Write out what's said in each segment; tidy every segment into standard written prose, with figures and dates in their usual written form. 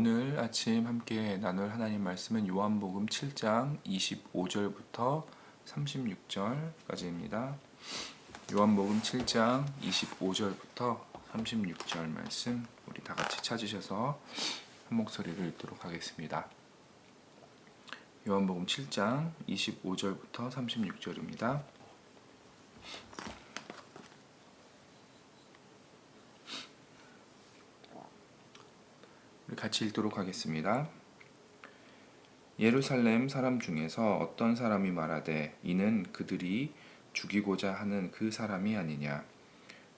오늘 아침 함께 나눌 하나님 말씀은 요한복음 7장 25절부터 36절까지입니다. 요한복음 7장 25절부터 36절 말씀 우리 다 같이 찾으셔서 한 목소리를 읽도록 하겠습니다. 요한복음 7장 25절부터 36절입니다. 우리 같이 읽도록 하겠습니다. 예루살렘 사람 중에서 어떤 사람이 말하되 이는 그들이 죽이고자 하는 그 사람이 아니냐.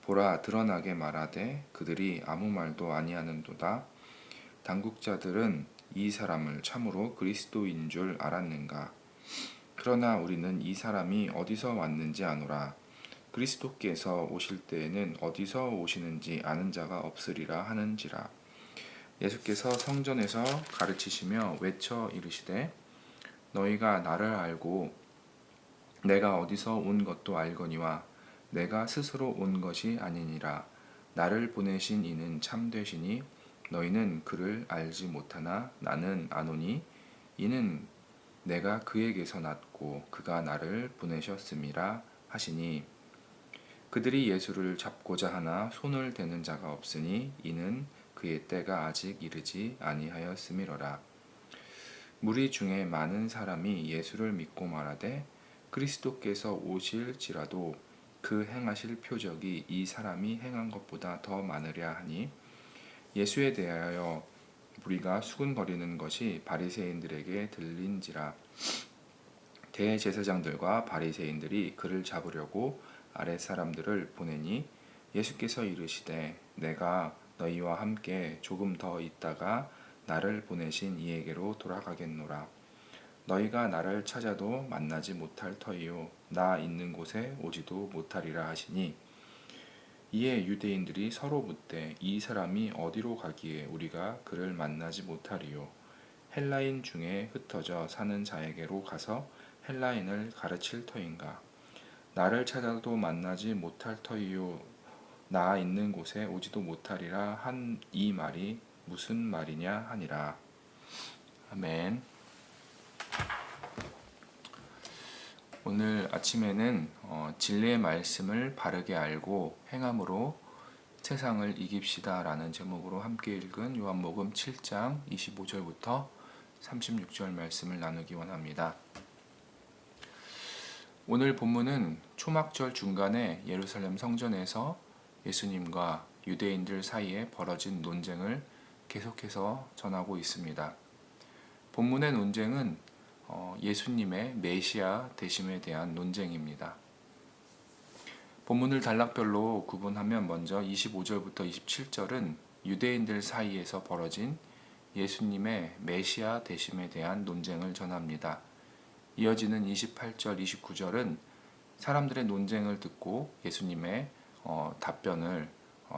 보라, 드러나게 말하되 그들이 아무 말도 아니하는도다. 당국자들은 이 사람을 참으로 그리스도인 줄 알았는가. 그러나 우리는 이 사람이 어디서 왔는지 아노라. 그리스도께서 오실 때에는 어디서 오시는지 아는 자가 없으리라 하는지라. 예수께서 성전에서 가르치시며 외쳐 이르시되 너희가 나를 알고 내가 어디서 온 것도 알거니와 내가 스스로 온 것이 아니니라. 나를 보내신 이는 참되시니 너희는 그를 알지 못하나 나는 아노니 이는 내가 그에게서 났고 그가 나를 보내셨음이라 하시니, 그들이 예수를 잡고자 하나 손을 대는 자가 없으니 이는 그의 때가 아직 이르지 아니하였음이로라. 무리 중에 많은 사람이 예수를 믿고 말하되 그리스도께서 오실지라도 그 행하실 표적이 이 사람이 행한 것보다 더 많으랴 하니, 예수에 대하여 무리가 수군거리는 것이 바리새인들에게 들린지라. 대제사장들과 바리새인들이 그를 잡으려고 아랫사람들을 보내니 예수께서 이르시되 내가 너희와 함께 조금 더 있다가 나를 보내신 이에게로 돌아가겠노라. 너희가 나를 찾아도 만나지 못할 터이요 나 있는 곳에 오지도 못하리라 하시니, 이에 유대인들이 서로 묻되 이 사람이 어디로 가기에 우리가 그를 만나지 못하리요. 헬라인 중에 흩어져 사는 자에게로 가서 헬라인을 가르칠 터인가. 나를 찾아도 만나지 못할 터이요 나 있는 곳에 오지도 못하리라 한 이 말이 무슨 말이냐 하니라. 아멘. 오늘 아침에는 진리의 말씀을 바르게 알고 행함으로 세상을 이깁시다 라는 제목으로 함께 읽은 요한복음 7장 25절부터 36절 말씀을 나누기 원합니다. 오늘 본문은 초막절 중간에 예루살렘 성전에서 예수님과 유대인들 사이에 벌어진 논쟁을 계속해서 전하고 있습니다. 본문의 논쟁은 예수님의 메시아 되심에 대한 논쟁입니다. 본문을 단락별로 구분하면 먼저 25절부터 27절은 유대인들 사이에서 벌어진 예수님의 메시아 되심에 대한 논쟁을 전합니다. 이어지는 28절, 29절은 사람들의 논쟁을 듣고 예수님의 답변을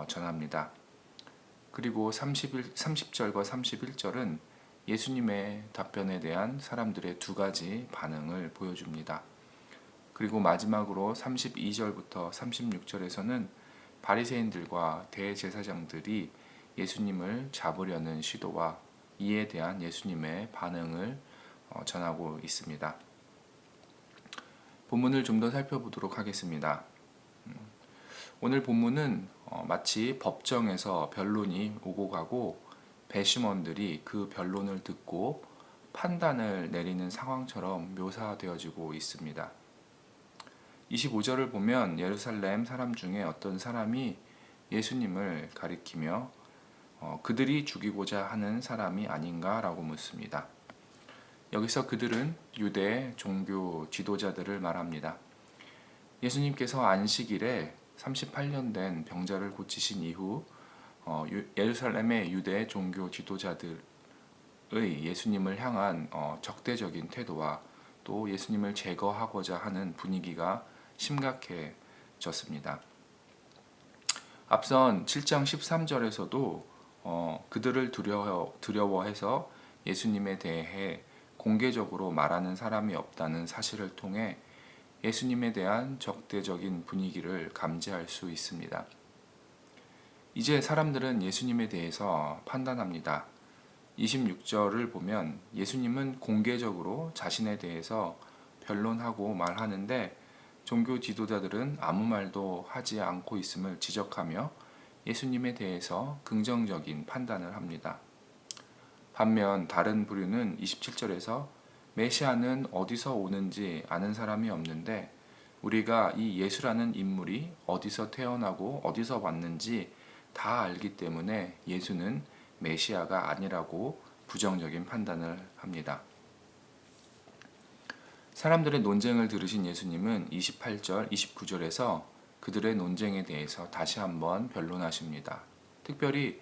전합니다. 그리고 30절과 31절은 예수님의 답변에 대한 사람들의 두 가지 반응을 보여줍니다. 그리고 마지막으로 32절부터 36절에서는 바리새인들과 대제사장들이 예수님을 잡으려는 시도와 이에 대한 예수님의 반응을 전하고 있습니다. 본문을 좀 더 살펴보도록 하겠습니다. 오늘 본문은 마치 법정에서 변론이 오고 가고 배심원들이 그 변론을 듣고 판단을 내리는 상황처럼 묘사되어지고 있습니다. 25절을 보면 예루살렘 사람 중에 어떤 사람이 예수님을 가리키며 그들이 죽이고자 하는 사람이 아닌가라고 묻습니다. 여기서 그들은 유대 종교 지도자들을 말합니다. 예수님께서 안식일에 38년 된 병자를 고치신 이후 예루살렘의 유대 종교 지도자들의 예수님을 향한 적대적인 태도와 또 예수님을 제거하고자 하는 분위기가 심각해졌습니다. 앞선 7장 13절에서도 그들을 두려워해서 예수님에 대해 공개적으로 말하는 사람이 없다는 사실을 통해 예수님에 대한 적대적인 분위기를 감지할 수 있습니다. 이제 사람들은 예수님에 대해서 판단합니다. 26절을 보면 예수님은 공개적으로 자신에 대해서 변론하고 말하는데 종교 지도자들은 아무 말도 하지 않고 있음을 지적하며 예수님에 대해서 긍정적인 판단을 합니다. 반면 다른 부류는 27절에서 메시아는 어디서 오는지 아는 사람이 없는데 우리가 이 예수라는 인물이 어디서 태어나고 어디서 왔는지 다 알기 때문에 예수는 메시아가 아니라고 부정적인 판단을 합니다. 사람들의 논쟁을 들으신 예수님은 28절, 29절에서 그들의 논쟁에 대해서 다시 한번 변론하십니다. 특별히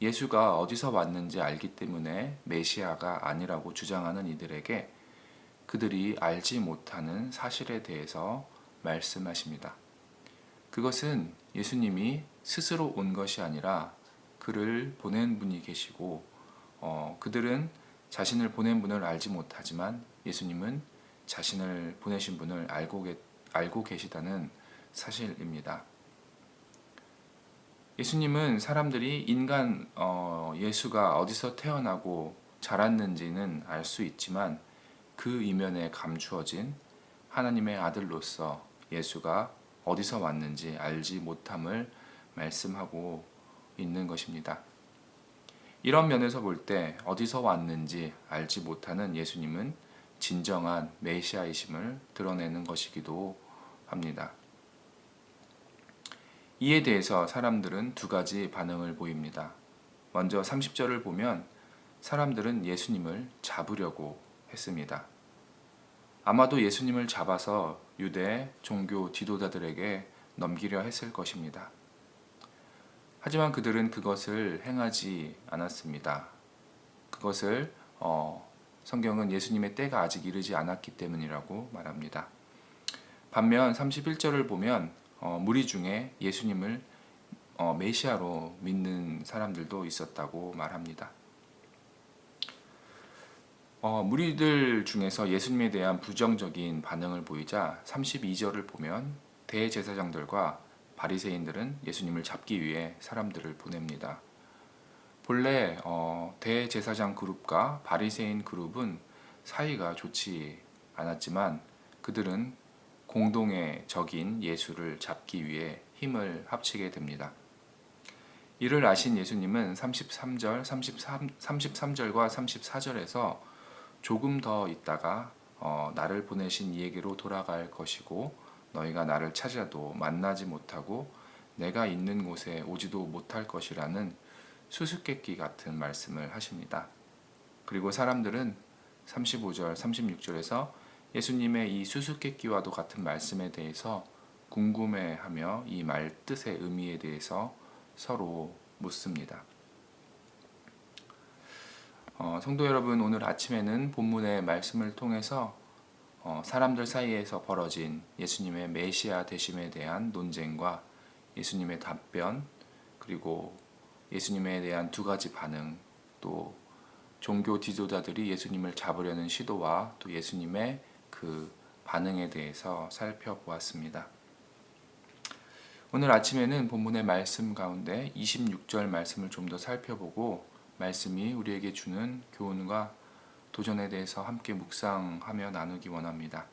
예수가 어디서 왔는지 알기 때문에 메시아가 아니라고 주장하는 이들에게 그들이 알지 못하는 사실에 대해서 말씀하십니다. 그것은 예수님이 스스로 온 것이 아니라 그를 보낸 분이 계시고 그들은 자신을 보낸 분을 알지 못하지만 예수님은 자신을 보내신 분을 알고 계시다는 사실입니다. 예수님은 사람들이 인간 예수가 어디서 태어나고 자랐는지는 알 수 있지만 그 이면에 감추어진 하나님의 아들로서 예수가 어디서 왔는지 알지 못함을 말씀하고 있는 것입니다. 이런 면에서 볼 때 어디서 왔는지 알지 못하는 예수님은 진정한 메시아이심을 드러내는 것이기도 합니다. 이에 대해서 사람들은 두 가지 반응을 보입니다. 먼저 30절을 보면 사람들은 예수님을 잡으려고 했습니다. 아마도 예수님을 잡아서 유대 종교 지도자들에게 넘기려 했을 것입니다. 하지만 그들은 그것을 행하지 않았습니다. 그것을 성경은 예수님의 때가 아직 이르지 않았기 때문이라고 말합니다. 반면 31절을 보면 무리 중에 예수님을 메시아로 믿는 사람들도 있었다고 말합니다. 무리들 중에서 예수님에 대한 부정적인 반응을 보이자 32절을 보면 대제사장들과 바리새인들은 예수님을 잡기 위해 사람들을 보냅니다. 본래 대제사장 그룹과 바리새인 그룹은 사이가 좋지 않았지만 그들은 공동의 적인 예수를 잡기 위해 힘을 합치게 됩니다. 이를 아신 예수님은 33절과 34절에서 조금 더 있다가 나를 보내신 이에게로 돌아갈 것이고 너희가 나를 찾아도 만나지 못하고 내가 있는 곳에 오지도 못할 것이라는 수수께끼 같은 말씀을 하십니다. 그리고 사람들은 35절, 36절에서 예수님의 이 수수께끼와도 같은 말씀에 대해서 궁금해하며 이 말 뜻의 의미에 대해서 서로 묻습니다. 성도 여러분, 오늘 아침에는 본문의 말씀을 통해서 사람들 사이에서 벌어진 예수님의 메시아 되심에 대한 논쟁과 예수님의 답변, 그리고 예수님에 대한 두 가지 반응, 또 종교 지도자들이 예수님을 잡으려는 시도와 또 예수님의 그 반응에 대해서 살펴보았습니다. 오늘 아침에는 본문의 말씀 가운데 26절 말씀을 좀 더 살펴보고 말씀이 우리에게 주는 교훈과 도전에 대해서 함께 묵상하며 나누기 원합니다.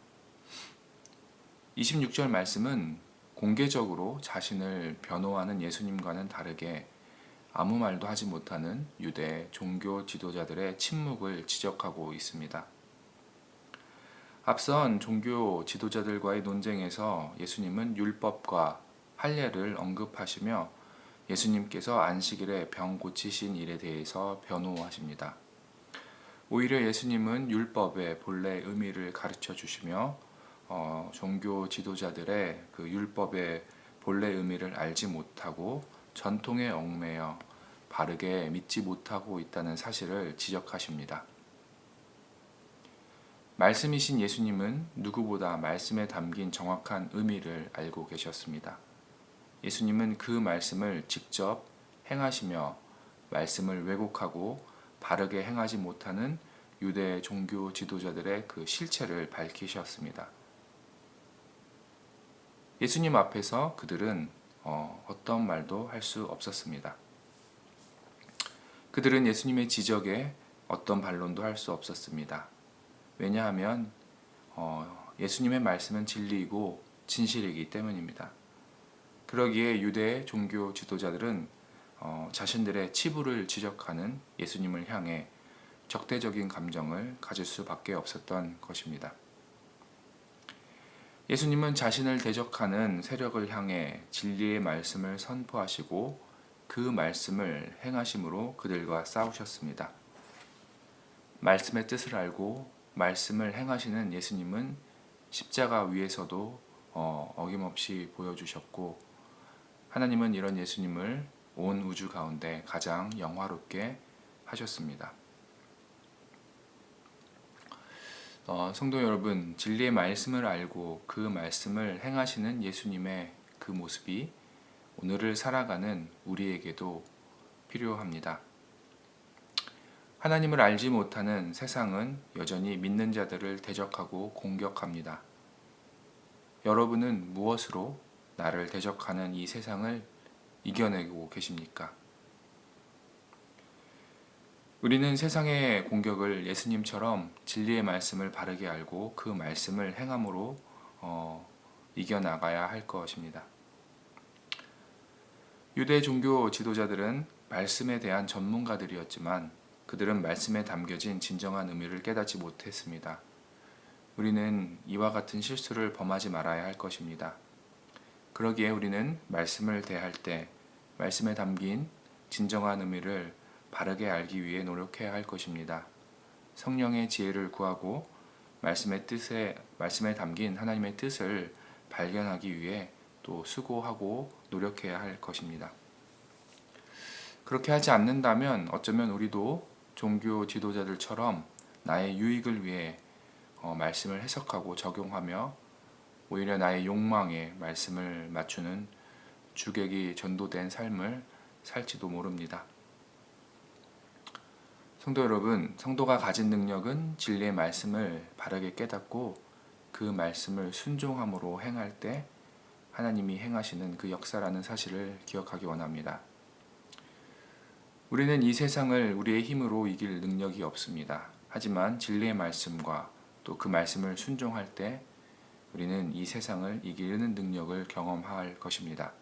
26절 말씀은 공개적으로 자신을 변호하는 예수님과는 다르게 아무 말도 하지 못하는 유대 종교 지도자들의 침묵을 지적하고 있습니다. 앞선 종교 지도자들과의 논쟁에서 예수님은 율법과 할례를 언급하시며 예수님께서 안식일에 병 고치신 일에 대해서 변호하십니다. 오히려 예수님은 율법의 본래 의미를 가르쳐 주시며 종교 지도자들의 그 율법의 본래 의미를 알지 못하고 전통에 얽매여 바르게 믿지 못하고 있다는 사실을 지적하십니다. 말씀이신 예수님은 누구보다 말씀에 담긴 정확한 의미를 알고 계셨습니다. 예수님은 그 말씀을 직접 행하시며 말씀을 왜곡하고 바르게 행하지 못하는 유대 종교 지도자들의 그 실체를 밝히셨습니다. 예수님 앞에서 그들은 어떤 말도 할 수 없었습니다. 그들은 예수님의 지적에 어떤 반론도 할 수 없었습니다. 왜냐하면 예수님의 말씀은 진리이고 진실이기 때문입니다. 그러기에 유대 종교 지도자들은 자신들의 치부를 지적하는 예수님을 향해 적대적인 감정을 가질 수밖에 없었던 것입니다. 예수님은 자신을 대적하는 세력을 향해 진리의 말씀을 선포하시고 그 말씀을 행하심으로 그들과 싸우셨습니다. 말씀의 뜻을 알고 말씀을 행하시는 예수님은 십자가 위에서도 어김없이 보여주셨고, 하나님은 이런 예수님을 온 우주 가운데 가장 영화롭게 하셨습니다. 성도 여러분, 진리의 말씀을 알고 그 말씀을 행하시는 예수님의 그 모습이 오늘을 살아가는 우리에게도 필요합니다. 하나님을 알지 못하는 세상은 여전히 믿는 자들을 대적하고 공격합니다. 여러분은 무엇으로 나를 대적하는 이 세상을 이겨내고 계십니까? 우리는 세상의 공격을 예수님처럼 진리의 말씀을 바르게 알고 그 말씀을 행함으로 이겨나가야 할 것입니다. 유대 종교 지도자들은 말씀에 대한 전문가들이었지만 그들은 말씀에 담겨진 진정한 의미를 깨닫지 못했습니다. 우리는 이와 같은 실수를 범하지 말아야 할 것입니다. 그러기에 우리는 말씀을 대할 때 말씀에 담긴 진정한 의미를 바르게 알기 위해 노력해야 할 것입니다. 성령의 지혜를 구하고 말씀에 담긴 하나님의 뜻을 발견하기 위해 또 수고하고 노력해야 할 것입니다. 그렇게 하지 않는다면 어쩌면 우리도 종교 지도자들처럼 나의 유익을 위해 말씀을 해석하고 적용하며 오히려 나의 욕망에 말씀을 맞추는 주객이 전도된 삶을 살지도 모릅니다. 성도 여러분, 성도가 가진 능력은 진리의 말씀을 바르게 깨닫고 그 말씀을 순종함으로 행할 때 하나님이 행하시는 그 역사라는 사실을 기억하기 원합니다. 우리는 이 세상을 우리의 힘으로 이길 능력이 없습니다. 하지만 진리의 말씀과 또 그 말씀을 순종할 때 우리는 이 세상을 이기는 능력을 경험할 것입니다.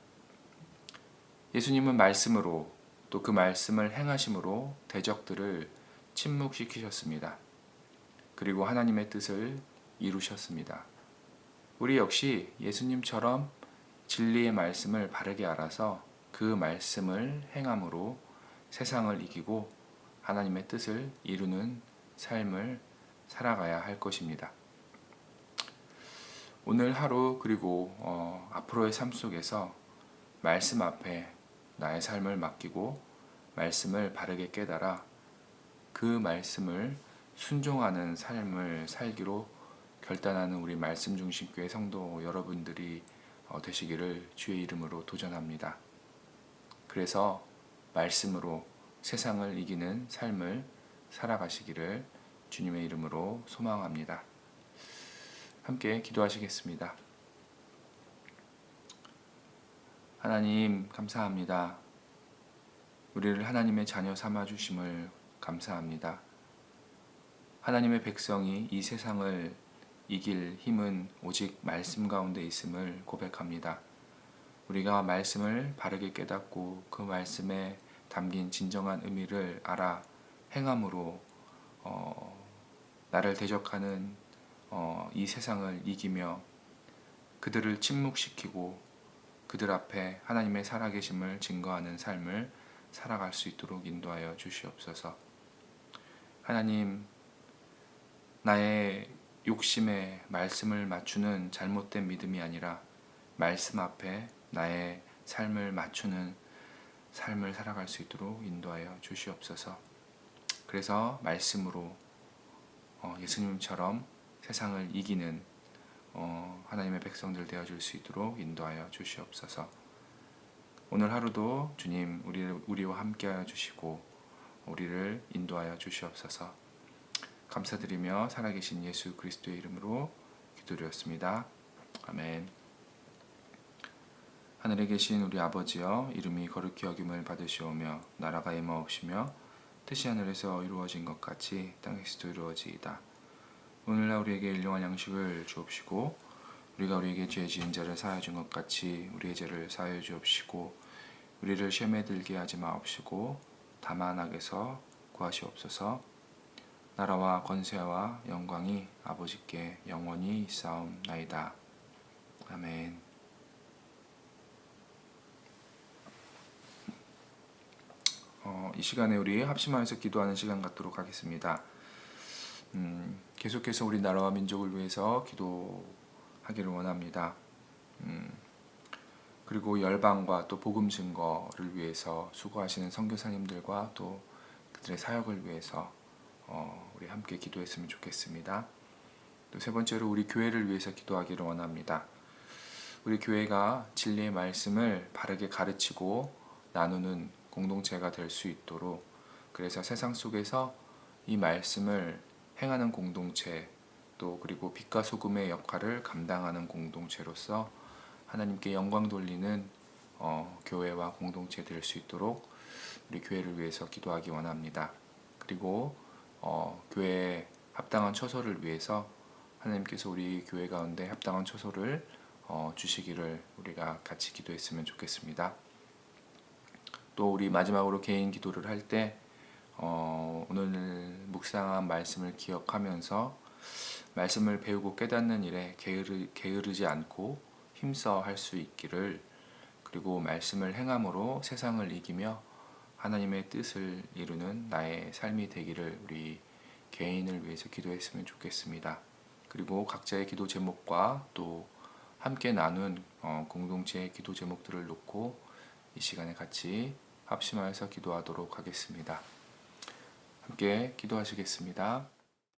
예수님은 말씀으로 또 그 말씀을 행하심으로 대적들을 침묵시키셨습니다. 그리고 하나님의 뜻을 이루셨습니다. 우리 역시 예수님처럼 진리의 말씀을 바르게 알아서 그 말씀을 행함으로 세상을 이기고 하나님의 뜻을 이루는 삶을 살아가야 할 것입니다. 오늘 하루 그리고 앞으로의 삶 속에서 말씀 앞에 나의 삶을 맡기고 말씀을 바르게 깨달아 그 말씀을 순종하는 삶을 살기로 결단하는 우리 말씀 중심 교회 성도 여러분들이 되시기를 주의 이름으로 도전합니다. 그래서 말씀으로 세상을 이기는 삶을 살아가시기를 주님의 이름으로 소망합니다. 함께 기도하시겠습니다. 하나님 감사합니다. 우리를 하나님의 자녀 삼아 주심을 감사합니다. 하나님의 백성이 이 세상을 이길 힘은 오직 말씀 가운데 있음을 고백합니다. 우리가 말씀을 바르게 깨닫고 그 말씀에 담긴 진정한 의미를 알아 행함으로 나를 대적하는 이 세상을 이기며 그들을 침묵시키고 그들 앞에 하나님의 살아계심을 증거하는 삶을 살아갈 수 있도록 인도하여 주시옵소서. 하나님, 나의 욕심에 말씀을 맞추는 잘못된 믿음이 아니라 말씀 앞에 나의 삶을 맞추는 삶을 살아갈 수 있도록 인도하여 주시옵소서. 그래서 말씀으로 예수님처럼 세상을 이기는 하나님의 백성들 되어줄 수 있도록 인도하여 주시옵소서. 오늘 하루도 주님 우리와 함께하여 주시고 우리를 인도하여 주시옵소서. 감사드리며 살아계신 예수 그리스도의 이름으로 기도드렸습니다. 아멘. 하늘에 계신 우리 아버지여, 이름이 거룩히 여김을 받으시오며 나라가 임하옵시며 뜻이 하늘에서 이루어진 것 같이 땅에서도 이루어지이다. 오늘날 우리에게 일용할 양식을 주옵시고 우리가 우리에게 죄 지은 자를 사하여 준 것 같이 우리의 죄를 사하여 주옵시고 우리를 시험에 들게 하지 마옵시고 다만 악에서 구하시옵소서. 나라와 권세와 영광이 아버지께 영원히 있사옵나이다. 아멘. 이 시간에 우리 합심하여서 기도하는 시간 갖도록 하겠습니다. 계속해서 우리 나라와 민족을 위해서 기도하기를 원합니다. 그리고 열방과 또 복음 증거를 위해서 수고하시는 선교사님들과 또 그들의 사역을 위해서 우리 함께 기도했으면 좋겠습니다. 또 세 번째로 우리 교회를 위해서 기도하기를 원합니다. 우리 교회가 진리의 말씀을 바르게 가르치고 나누는 공동체가 될 수 있도록, 그래서 세상 속에서 이 말씀을 행하는 공동체, 또 그리고 빛과 소금의 역할을 감당하는 공동체로서 하나님께 영광 돌리는 교회와 공동체 될 수 있도록 우리 교회를 위해서 기도하기 원합니다. 그리고 교회에 합당한 처소를 위해서 하나님께서 우리 교회 가운데 합당한 처소를 주시기를 우리가 같이 기도했으면 좋겠습니다. 또 우리 마지막으로 개인 기도를 할 때 오늘 묵상한 말씀을 기억하면서 말씀을 배우고 깨닫는 일에 게으르지 않고 힘써 할 수 있기를, 그리고 말씀을 행함으로 세상을 이기며 하나님의 뜻을 이루는 나의 삶이 되기를 우리 개인을 위해서 기도했으면 좋겠습니다. 그리고 각자의 기도 제목과 또 함께 나눈 공동체의 기도 제목들을 놓고 이 시간에 같이 합심하여서 기도하도록 하겠습니다. 함께 기도하시겠습니다.